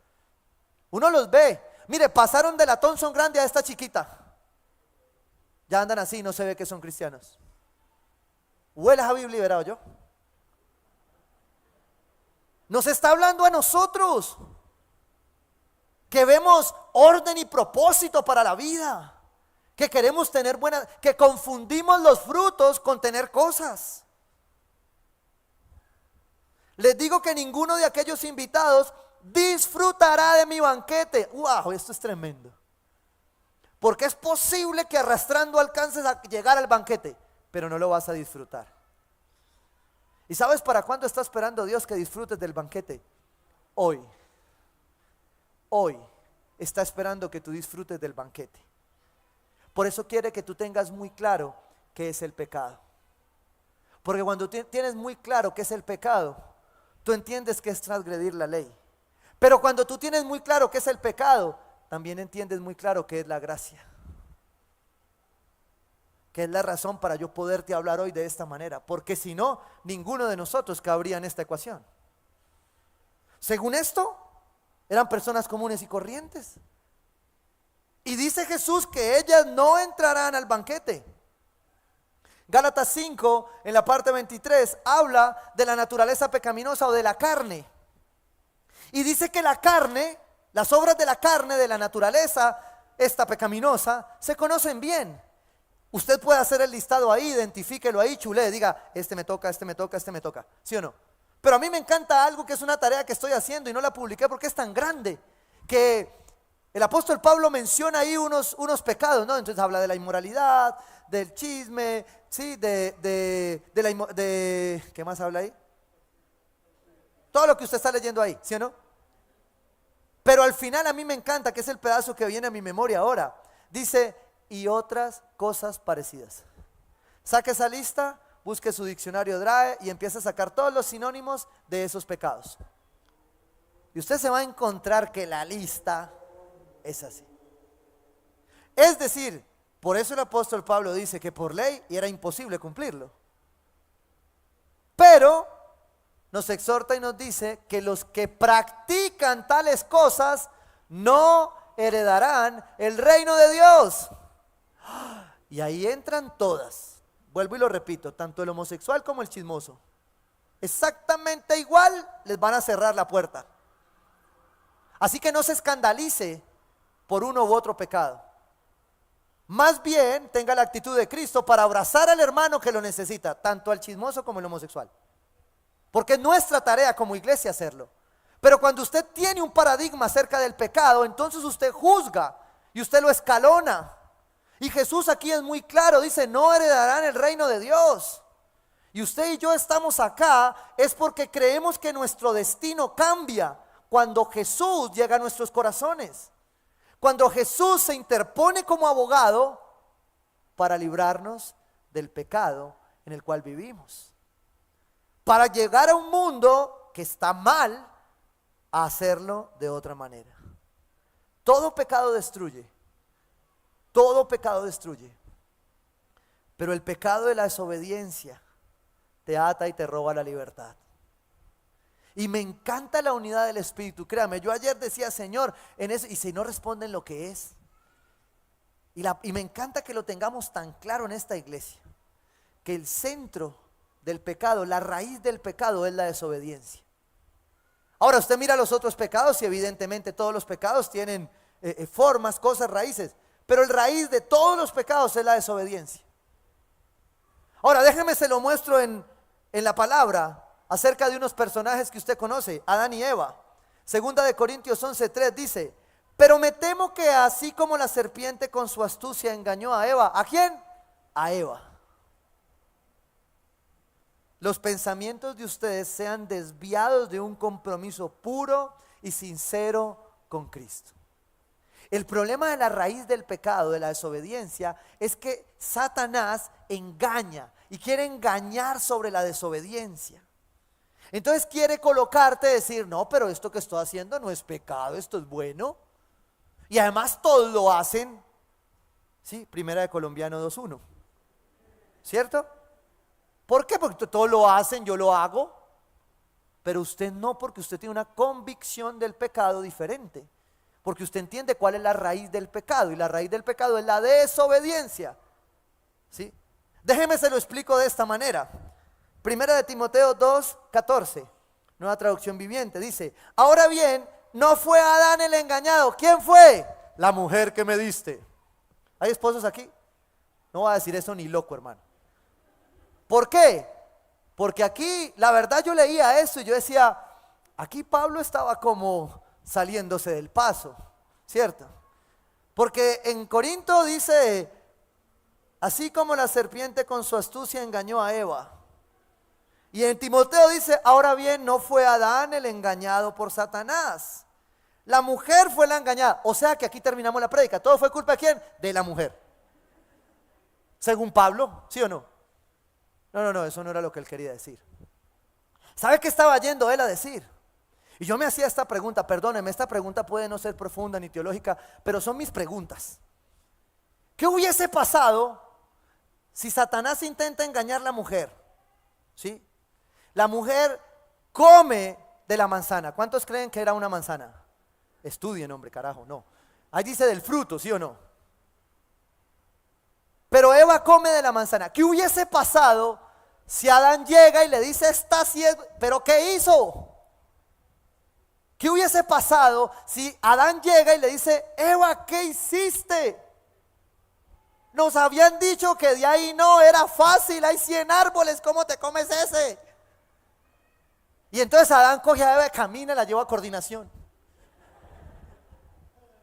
Uno los ve, mire, pasaron de la Thompson grande a esta chiquita. Ya andan así, no se ve que son cristianos. Huele a Javi liberado yo. Nos está hablando a nosotros que vemos orden y propósito para la vida, que queremos tener buenas, que confundimos los frutos con tener cosas. Les digo que ninguno de aquellos invitados disfrutará de mi banquete. ¡Wow! Esto es tremendo. Porque es posible que arrastrando alcances a llegar al banquete, pero no lo vas a disfrutar. ¿Y sabes para cuándo está esperando Dios que disfrutes del banquete? Hoy. Hoy está esperando que tú disfrutes del banquete. Por eso quiere que tú tengas muy claro qué es el pecado. Porque cuando tienes muy claro qué es el pecado, tú entiendes que es transgredir la ley. Pero cuando tú tienes muy claro qué es el pecado, también entiendes muy claro qué es la gracia. Que es la razón para yo poderte hablar hoy de esta manera. Porque si no, ninguno de nosotros cabría en esta ecuación. Según esto, eran personas comunes y corrientes. Y dice Jesús que ellas no entrarán al banquete. Gálatas 5, en la parte 23, habla de la naturaleza pecaminosa o de la carne. Y dice que la carne, las obras de la carne, de la naturaleza, esta pecaminosa, se conocen bien. Usted puede hacer el listado ahí, identifíquelo ahí, chulé, diga, este me toca, este me toca, este me toca, ¿sí o no? Pero a mí me encanta algo que es una tarea que estoy haciendo y no la publiqué porque es tan grande, que el apóstol Pablo menciona ahí unos pecados, ¿no? Entonces habla de la inmoralidad, del chisme, ¿sí? ¿Qué más habla ahí? Todo lo que usted está leyendo ahí, ¿sí o no? Pero al final a mí me encanta, que es el pedazo que viene a mi memoria ahora. Dice, y otras cosas parecidas. Saque esa lista, busque su diccionario DRAE y empiece a sacar todos los sinónimos de esos pecados. Y usted se va a encontrar que la lista es así. Es decir, por eso el apóstol Pablo dice que por ley era imposible cumplirlo. Pero nos exhorta y nos dice que los que practican tales cosas no heredarán el reino de Dios. Y ahí entran todas. Vuelvo y lo repito, tanto el homosexual como el chismoso. Exactamente igual les van a cerrar la puerta. Así que no se escandalice por uno u otro pecado. Más bien tenga la actitud de Cristo para abrazar al hermano que lo necesita, tanto al chismoso como al homosexual. Porque es nuestra tarea como iglesia hacerlo. Pero cuando usted tiene un paradigma acerca del pecado, entonces usted juzga y usted lo escalona. Y Jesús aquí es muy claro, dice, no heredarán el reino de Dios. Y usted y yo estamos acá es porque creemos que nuestro destino cambia cuando Jesús llega a nuestros corazones. Cuando Jesús se interpone como abogado para librarnos del pecado en el cual vivimos. Para llegar a un mundo que está mal, a hacerlo de otra manera. Todo pecado destruye. Todo pecado destruye. Pero el pecado de la desobediencia te ata y te roba la libertad. Y me encanta la unidad del Espíritu. Créame, yo ayer decía, Señor, en eso, y si no responden lo que es. Y me encanta que lo tengamos tan claro en esta iglesia. Que el centro del pecado, la raíz del pecado es la desobediencia. Ahora usted mira los otros pecados y evidentemente todos los pecados tienen formas, cosas, raíces. Pero el raíz de todos los pecados es la desobediencia. Ahora déjeme se lo muestro en la palabra acerca de unos personajes que usted conoce, Adán y Eva. Segunda de Corintios 11:3 dice, pero me temo que así como la serpiente con su astucia engañó a Eva, ¿a quién? A Eva. Los pensamientos de ustedes sean desviados de un compromiso puro y sincero con Cristo. El problema de la raíz del pecado, de la desobediencia, es que Satanás engaña y quiere engañar sobre la desobediencia. Entonces quiere colocarte, decir, no, pero esto que estoy haciendo no es pecado, esto es bueno. Y además todos lo hacen. Sí, Primera de Colombiano 2:1. ¿Cierto? ¿Por qué? Porque todos lo hacen, yo lo hago. Pero usted no, porque usted tiene una convicción del pecado diferente. Porque usted entiende cuál es la raíz del pecado. Y la raíz del pecado es la desobediencia. ¿Sí? Déjeme se lo explico de esta manera. Primera de Timoteo 2:14, nueva traducción viviente, dice, ahora bien, no fue Adán el engañado. ¿Quién fue? La mujer que me diste. ¿Hay esposos aquí? No voy a decir eso ni loco, hermano. ¿Por qué? Porque aquí, la verdad yo leía eso y yo decía, aquí Pablo estaba como saliéndose del paso, ¿cierto? Porque en Corinto dice, así como la serpiente con su astucia engañó a Eva. Y en Timoteo dice, ahora bien, no fue Adán el engañado por Satanás. La mujer fue la engañada. O sea que aquí terminamos la prédica. ¿Todo fue culpa de quién? De la mujer. Según Pablo, ¿sí o no? No, eso no era lo que él quería decir. ¿Sabe qué estaba yendo él a decir? Y yo me hacía esta pregunta, perdóneme, esta pregunta puede no ser profunda ni teológica, pero son mis preguntas. ¿Qué hubiese pasado si Satanás intenta engañar a la mujer? ¿Sí? La mujer come de la manzana. ¿Cuántos creen que era una manzana? Estudien, hombre, carajo, no. Ahí dice del fruto, ¿sí o no? Pero Eva come de la manzana. ¿Qué hubiese pasado si Adán llega y le dice, esta sí es, pero qué hizo? ¿Qué hubiese pasado si Adán llega y le dice, Eva, ¿qué hiciste? Nos habían dicho que de ahí no, era fácil, hay 100 árboles, ¿cómo te comes ese? Y entonces Adán coge a Eva y camina, la lleva a coordinación.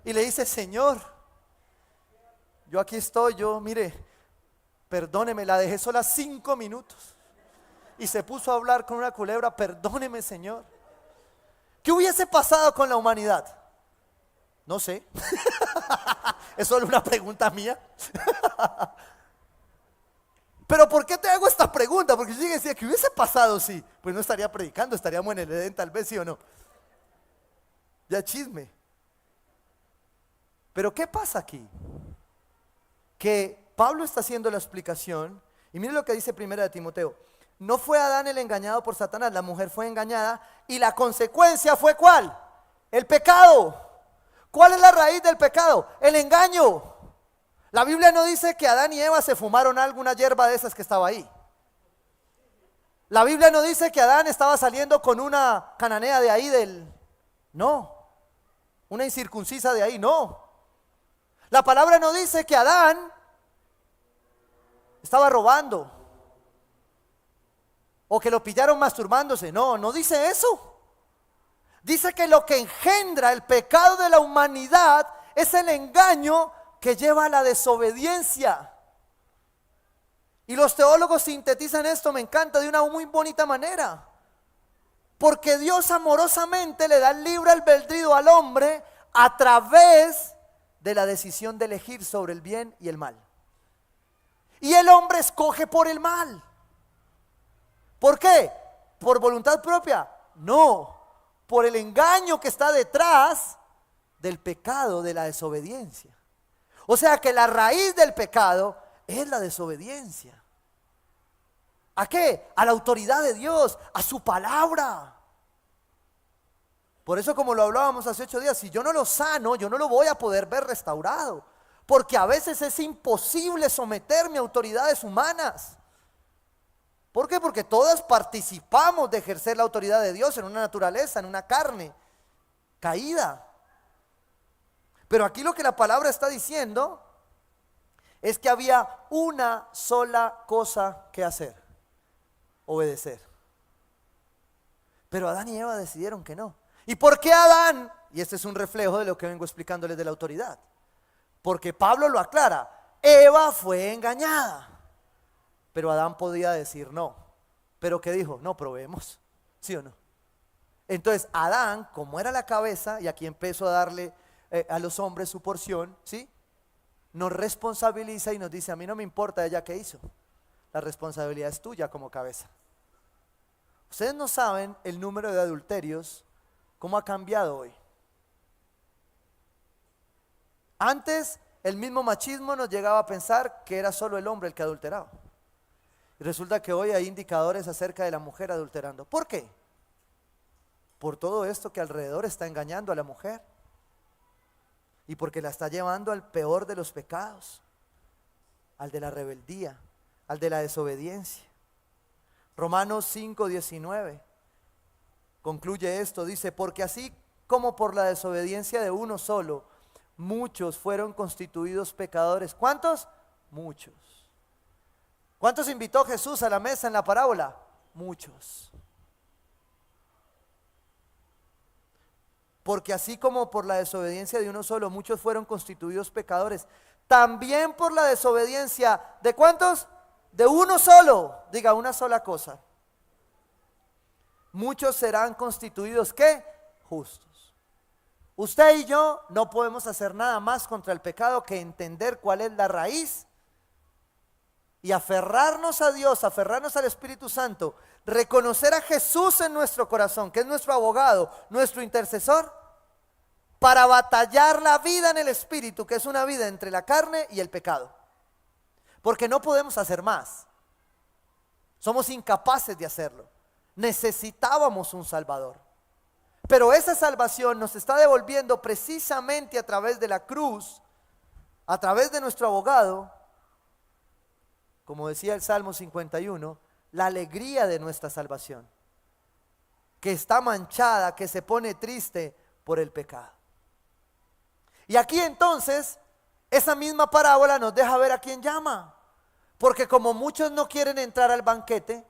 Y le dice, Señor, yo aquí estoy, mire, perdóneme, la dejé sola 5 minutos. Y se puso a hablar con una culebra, perdóneme, Señor. ¿Qué hubiese pasado con la humanidad? No sé. Es solo una pregunta mía. Pero ¿por qué te hago esta pregunta? Porque yo decía, ¿qué hubiese pasado si? Pues no estaría predicando, estaríamos en el Edén tal vez, ¿sí o no? Ya chisme. Pero ¿qué pasa aquí? Que Pablo está haciendo la explicación, y mire lo que dice Primera de Timoteo. No fue Adán el engañado por Satanás, la mujer fue engañada, y la consecuencia fue ¿cuál? El pecado. ¿Cuál es la raíz del pecado? El engaño. La Biblia no dice que Adán y Eva se fumaron alguna hierba de esas que estaba ahí. La Biblia no dice que Adán estaba saliendo con una cananea de ahí no, una incircuncisa de ahí, no. La palabra no dice que Adán estaba robando, o que lo pillaron masturbándose. No, no dice eso. Dice que lo que engendra el pecado de la humanidad es el engaño que lleva a la desobediencia. Y los teólogos sintetizan esto, me encanta, de una muy bonita manera. Porque Dios amorosamente le da el libre albedrío al hombre a través de la decisión de elegir sobre el bien y el mal. Y el hombre escoge por el mal. ¿Por qué? ¿Por voluntad propia? No, por el engaño que está detrás del pecado de la desobediencia. O sea que la raíz del pecado es la desobediencia. ¿A qué? A la autoridad de Dios, a su palabra. Por eso, como lo hablábamos hace 8 días, si yo no lo sano, yo no lo voy a poder ver restaurado. Porque a veces es imposible someterme a autoridades humanas. ¿Por qué? Porque todas participamos de ejercer la autoridad de Dios en una naturaleza, en una carne caída. Pero aquí lo que la palabra está diciendo es que había una sola cosa que hacer: obedecer. Pero Adán y Eva decidieron que no. ¿Y por qué Adán? Y este es un reflejo de lo que vengo explicándoles de la autoridad. Porque Pablo lo aclara: Eva fue engañada. Pero Adán podía decir no. ¿Pero qué dijo? No, probemos. ¿Sí o no? Entonces Adán, como era la cabeza, y aquí empezó a darle a los hombres su porción, ¿sí? Nos responsabiliza y nos dice: a mí no me importa ella qué hizo. La responsabilidad es tuya como cabeza. Ustedes no saben el número de adulterios, cómo ha cambiado hoy. Antes el mismo machismo nos llegaba a pensar que era solo el hombre el que adulteraba. Y resulta que hoy hay indicadores acerca de la mujer adulterando. ¿Por qué? Por todo esto que alrededor está engañando a la mujer. Y porque la está llevando al peor de los pecados, al de la rebeldía, al de la desobediencia. Romanos 5:19 concluye esto, dice: porque así como por la desobediencia de uno solo, muchos fueron constituidos pecadores. ¿Cuántos? Muchos. ¿Cuántos invitó Jesús a la mesa en la parábola? Muchos. Porque así como por la desobediencia de uno solo, muchos fueron constituidos pecadores, también por la desobediencia ¿de cuántos? De uno solo. Diga una sola cosa. Muchos serán constituidos ¿qué? Justos. Usted y yo no podemos hacer nada más contra el pecado que entender cuál es la raíz y aferrarnos a Dios, aferrarnos al Espíritu Santo, reconocer a Jesús en nuestro corazón, que es nuestro abogado, nuestro intercesor, para batallar la vida en el Espíritu, que es una vida entre la carne y el pecado. Porque no podemos hacer más. Somos incapaces de hacerlo. Necesitábamos un Salvador. Pero esa salvación nos está devolviendo precisamente a través de la cruz, a través de nuestro abogado, como decía el Salmo 51, la alegría de nuestra salvación, que está manchada, que se pone triste por el pecado. Y aquí entonces, esa misma parábola nos deja ver a quién llama. Porque como muchos no quieren entrar al banquete,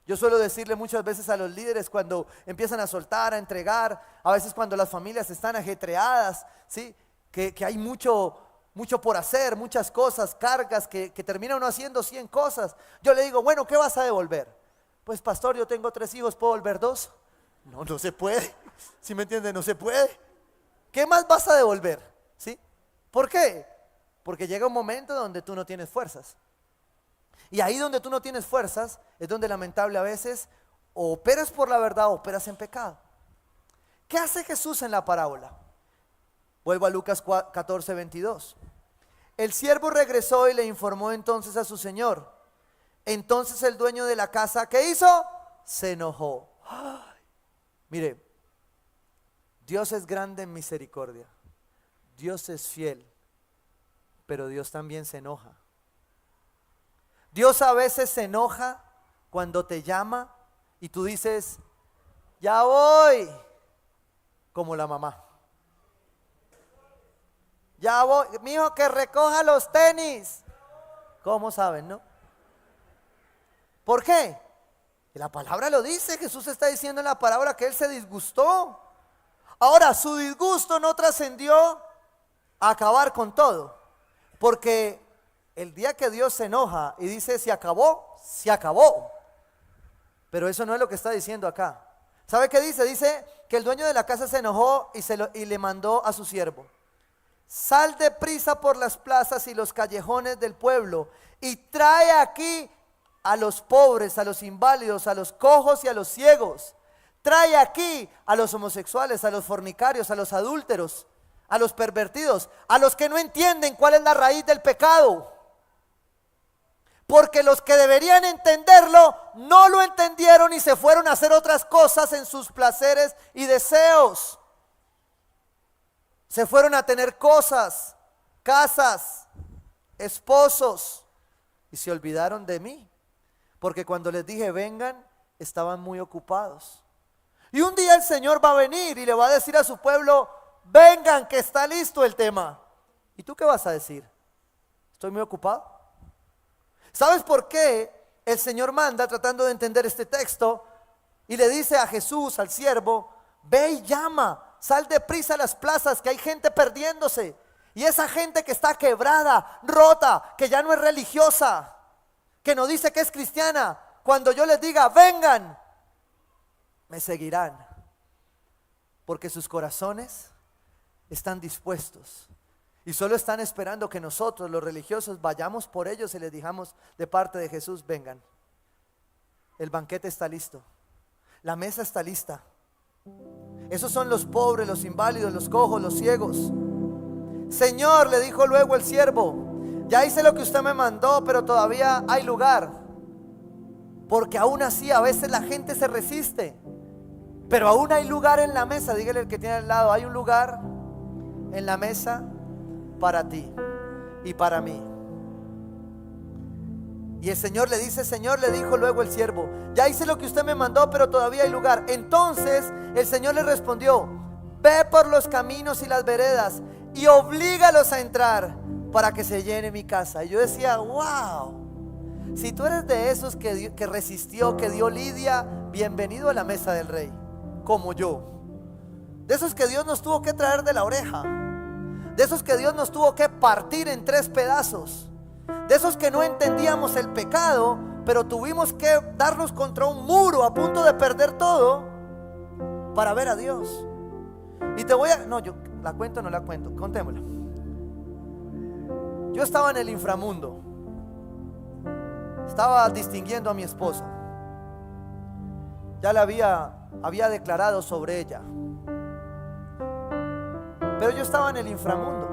yo suelo decirle muchas veces a los líderes cuando empiezan a soltar, a entregar, a veces cuando las familias están ajetreadas, ¿sí? que hay mucho por hacer, muchas cosas, cargas, que termina uno haciendo 100 cosas. Yo le digo: bueno, ¿qué vas a devolver? Pues pastor, yo tengo 3 hijos, ¿puedo devolver 2? No, no se puede. ¿Sí me entiende? No se puede. ¿Qué más vas a devolver? ¿Sí? ¿Por qué? Porque llega un momento donde tú no tienes fuerzas. Y ahí donde tú no tienes fuerzas es donde lamentable a veces o operas por la verdad o operas en pecado. ¿Qué hace Jesús en la parábola? Vuelvo a Lucas 14:22. El siervo regresó y le informó entonces a su señor. Entonces el dueño de la casa, ¿qué hizo? Se enojó. ¡Ay! Mire, Dios es grande en misericordia. Dios es fiel, pero Dios también se enoja. Dios a veces se enoja cuando te llama y tú dices: ya voy, como la mamá. Ya voy, mijo, que recoja los tenis. ¿Cómo saben, no? ¿Por qué? Y la palabra lo dice, Jesús está diciendo en la parábola que él se disgustó. Ahora, su disgusto no trascendió a acabar con todo, porque el día que Dios se enoja y dice se acabó, se acabó. Pero eso no es lo que está diciendo acá. ¿Sabe qué dice? Dice que el dueño de la casa se enojó y le mandó a su siervo: sal deprisa por las plazas y los callejones del pueblo y trae aquí a los pobres, a los inválidos, a los cojos y a los ciegos. Trae aquí a los homosexuales, a los fornicarios, a los adúlteros, a los pervertidos, a los que no entienden cuál es la raíz del pecado. Porque los que deberían entenderlo no lo entendieron y se fueron a hacer otras cosas en sus placeres y deseos. Se fueron a tener cosas, casas, esposos, y se olvidaron de mí. Porque cuando les dije vengan, estaban muy ocupados. Y un día el Señor va a venir y le va a decir a su pueblo: vengan, que está listo el tema. ¿Y tú qué vas a decir? ¿Estoy muy ocupado? ¿Sabes por qué el Señor manda, tratando de entender este texto, y le dice a Jesús, al siervo: ve y llama, sal deprisa a las plazas, que hay gente perdiéndose? Y esa gente que está quebrada, rota, que ya no es religiosa, que no dice que es cristiana, cuando yo les diga vengan, me seguirán, porque sus corazones están dispuestos y solo están esperando que nosotros, los religiosos, vayamos por ellos y les digamos de parte de Jesús: vengan, el banquete está listo, la mesa está lista. Esos son los pobres, los inválidos, los cojos, los ciegos. Señor, le dijo luego el siervo, ya hice lo que usted me mandó, pero todavía hay lugar. Porque aún así a veces la gente se resiste, pero aún hay lugar en la mesa. Dígale al que tiene al lado: hay un lugar en la mesa para ti y para mí. Y el Señor le dice: Señor, le dijo luego el siervo, ya hice lo que usted me mandó, pero todavía hay lugar. Entonces el Señor le respondió: ve por los caminos y las veredas y oblígalos a entrar, para que se llene mi casa. Y yo decía: wow, si tú eres de esos que resistió, que dio lidia, bienvenido a la mesa del rey, como yo. De esos que Dios nos tuvo que traer de la oreja, de esos que Dios nos tuvo que partir en 3 pedazos, de esos que no entendíamos el pecado, pero tuvimos que darnos contra un muro a punto de perder todo para ver a Dios. Y te voy a... No, yo la cuento o no la cuento, contémosla. Yo estaba en el inframundo, estaba distinguiendo a mi esposa, ya la había declarado sobre ella, pero yo estaba en el inframundo.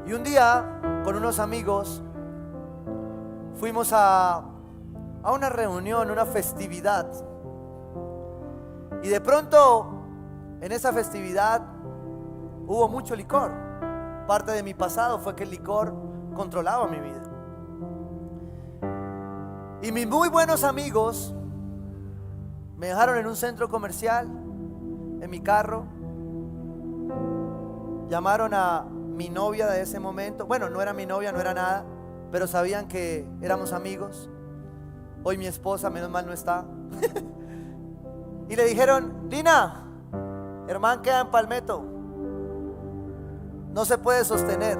Y un día con unos amigos fuimos a una reunión, una festividad, y de pronto en esa festividad hubo mucho licor. Parte de mi pasado fue que el licor controlaba mi vida. Y mis muy buenos amigos me dejaron en un centro comercial, en mi carro. Llamaron a mi novia de ese momento. Bueno, no era mi novia, no era nada, pero sabían que éramos amigos. Hoy mi esposa, menos mal, no está. Y le dijeron: Lina, hermano queda en Palmetto, no se puede sostener.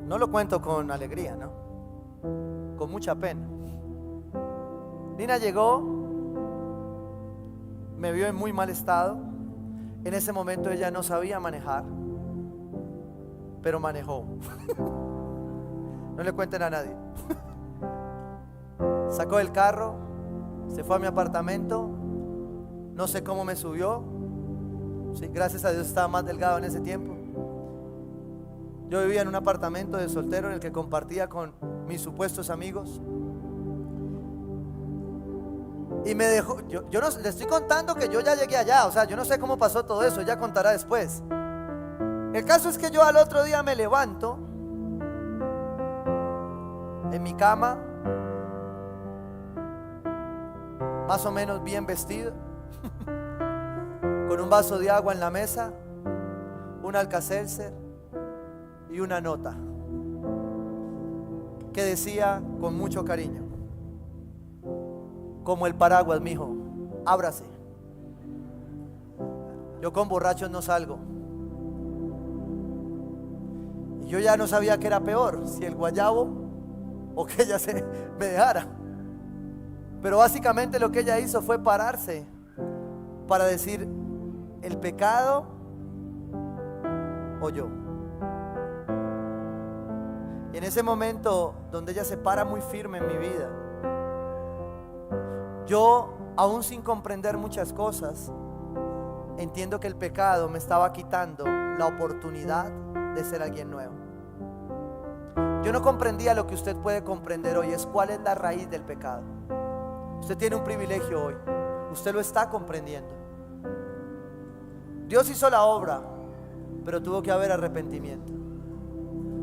No lo cuento con alegría, ¿no? Con mucha pena. Lina llegó, me vio en muy mal estado. En ese momento ella no sabía manejar, pero manejó. No le cuenten a nadie. Sacó el carro, se fue a mi apartamento. No sé cómo me subió. Sí, gracias a Dios estaba más delgado en ese tiempo. Yo vivía en un apartamento de soltero en el que compartía con mis supuestos amigos. Y me dejó, yo no le estoy contando que yo ya llegué allá, o sea, yo no sé cómo pasó todo eso, ella contará después. El caso es que yo al otro día me levanto en mi cama, más o menos bien vestido, con un vaso de agua en la mesa, un Alka-Seltzer y una nota. que decía con mucho cariño, como el paraguas, mijo, ábrase. Yo con borrachos no salgo. Y yo ya no sabía qué era peor, si el guayabo o que ella se me dejara. Pero básicamente lo que ella hizo fue pararse para decir, el pecado o yo. Y en ese momento donde ella se para muy firme en mi vida, yo, aún sin comprender muchas cosas, entiendo que el pecado me estaba quitando la oportunidad de ser alguien nuevo. Yo no comprendía lo que usted puede comprender hoy, es cuál es la raíz del pecado. Usted tiene un privilegio hoy, usted lo está comprendiendo. Dios hizo la obra, pero tuvo que haber arrepentimiento.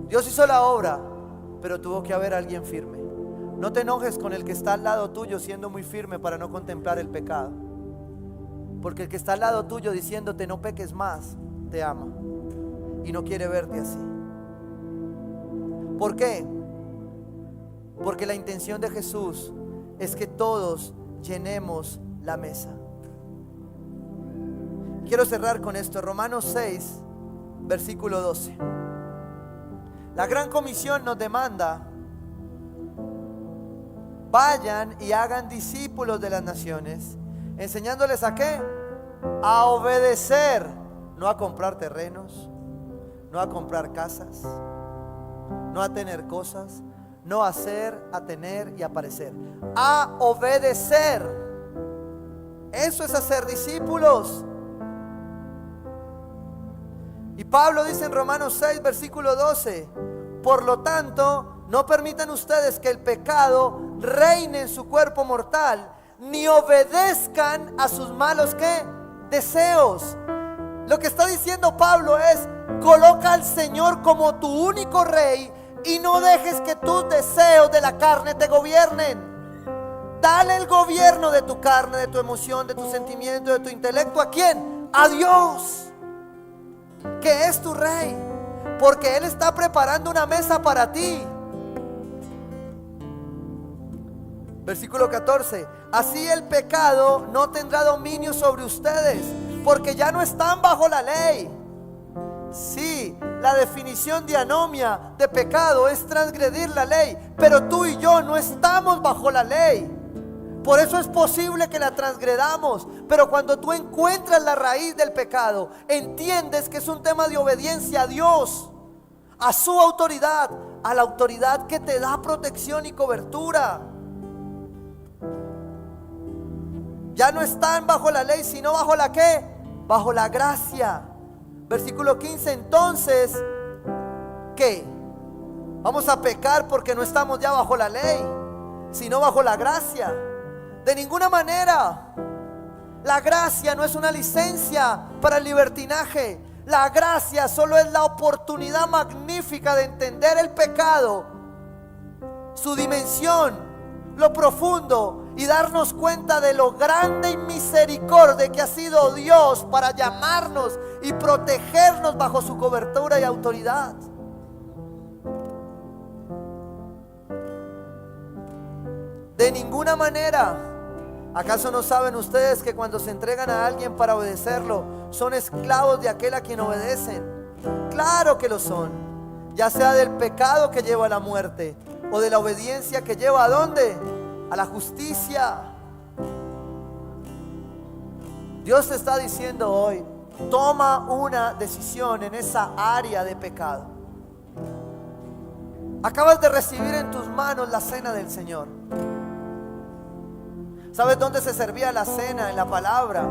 Dios hizo la obra, pero tuvo que haber alguien firme. No te enojes con el que está al lado tuyo siendo muy firme para no contemplar el pecado, porque el que está al lado tuyo diciéndote no peques más, te ama y no quiere verte así. ¿Por qué? Porque la intención de Jesús es que todos llenemos la mesa. Quiero cerrar con esto, Romanos 6, versículo 12. La gran comisión nos demanda: vayan y hagan discípulos de las naciones, enseñándoles ¿a qué? A obedecer, no a comprar terrenos, no a comprar casas, no a tener cosas, no a hacer, a tener y a parecer, a obedecer. Eso es hacer discípulos. Y Pablo dice en Romanos 6, versículo 12: por lo tanto, no permitan ustedes que el pecado reine en su cuerpo mortal, ni obedezcan a sus malos ¿qué? Deseos. Lo que está diciendo Pablo es: coloca al Señor como tu único rey y no dejes que tus deseos de la carne te gobiernen. Dale el gobierno de tu carne, de tu emoción, de tu sentimiento, de tu intelecto. ¿A quién? A Dios, que es tu rey, porque Él está preparando una mesa para ti. Versículo 14: así el pecado no tendrá dominio sobre ustedes, porque ya no están bajo la ley. Sí, la definición de anomia, de pecado, es transgredir la ley, pero tú y yo no estamos bajo la ley. Por eso es posible que la transgredamos. Pero cuando tú encuentras la raíz del pecado, entiendes que es un tema de obediencia a Dios, a su autoridad, a la autoridad que te da protección y cobertura. Ya no están bajo la ley, sino bajo la ¿qué? Bajo la gracia. Versículo 15: entonces, ¿qué? ¿Vamos a pecar porque no estamos ya bajo la ley, sino bajo la gracia? De ninguna manera. La gracia no es una licencia para el libertinaje. La gracia solo es la oportunidad magnífica de entender el pecado, su dimensión, lo profundo, y darnos cuenta de lo grande y misericordia que ha sido Dios para llamarnos y protegernos bajo su cobertura y autoridad. De ninguna manera. ¿Acaso no saben ustedes que cuando se entregan a alguien para obedecerlo, son esclavos de aquel a quien obedecen? Claro que lo son, ya sea del pecado que lleva a la muerte o de la obediencia que lleva ¿a dónde? A la justicia. Dios te está diciendo hoy: toma una decisión en esa área de pecado. Acabas de recibir en tus manos la cena del Señor. ¿Sabes dónde se servía la cena? En la palabra.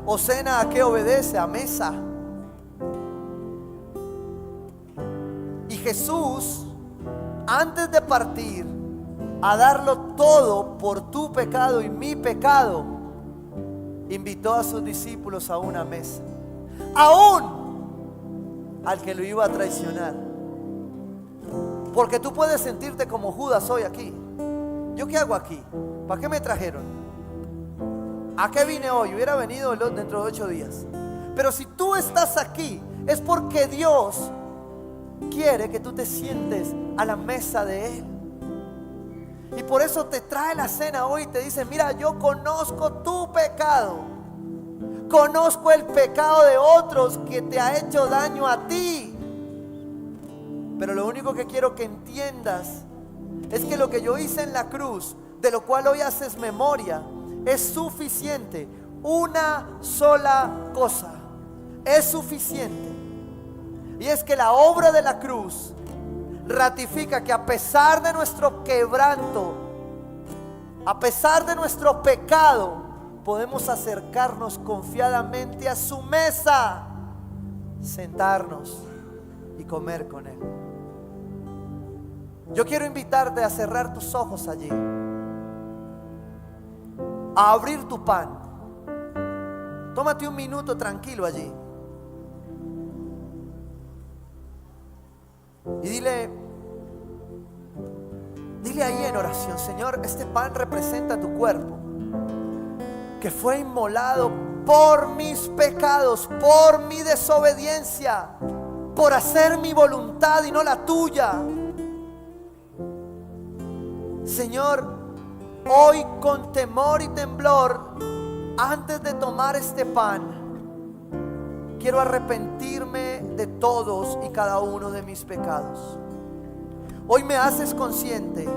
¿O cena a qué obedece? A mesa. Y Jesús, antes de partir a darlo todo por tu pecado y mi pecado, invitó a sus discípulos a una mesa, aún al que lo iba a traicionar. Porque tú puedes sentirte como Judas hoy aquí. ¿Yo qué hago aquí? ¿Para qué me trajeron? ¿A qué vine hoy? Hubiera venido dentro de 8 días. Pero si tú estás aquí, es porque Dios quiere que tú te sientes a la mesa de Él. Y por eso te trae la cena hoy y te dice: mira, yo conozco tu pecado, conozco el pecado de otros que te ha hecho daño a ti, pero lo único que quiero que entiendas es que lo que yo hice en la cruz, de lo cual hoy haces memoria, es suficiente. Una sola cosa es suficiente, y es que la obra de la cruz ratifica que a pesar de nuestro quebranto, a pesar de nuestro pecado, podemos acercarnos confiadamente a su mesa, sentarnos y comer con Él. Yo quiero invitarte a cerrar tus ojos allí, a abrir tu pan. Tómate un minuto tranquilo allí y dile ahí en oración: Señor, este pan representa tu cuerpo, que fue inmolado por mis pecados, por mi desobediencia, por hacer mi voluntad y no la tuya. Señor, hoy con temor y temblor, antes de tomar este pan, quiero arrepentirme de todos y cada uno de mis pecados. Hoy me haces consciente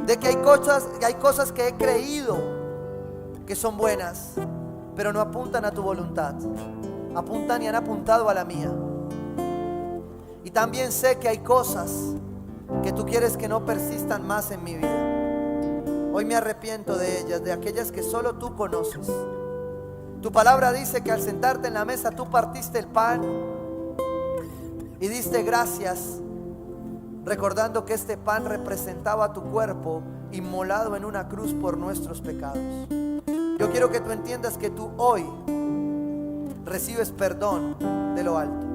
de que hay cosas que he creído que son buenas, pero no apuntan a tu voluntad, apuntan y han apuntado a la mía. Y también sé que hay cosas que tú quieres que no persistan más en mi vida. Hoy me arrepiento de ellas, de aquellas que solo tú conoces. Tu palabra dice que al sentarte en la mesa tú partiste el pan y diste gracias, recordando que este pan representaba tu cuerpo inmolado en una cruz por nuestros pecados. Yo quiero que tú entiendas que tú hoy recibes perdón de lo alto.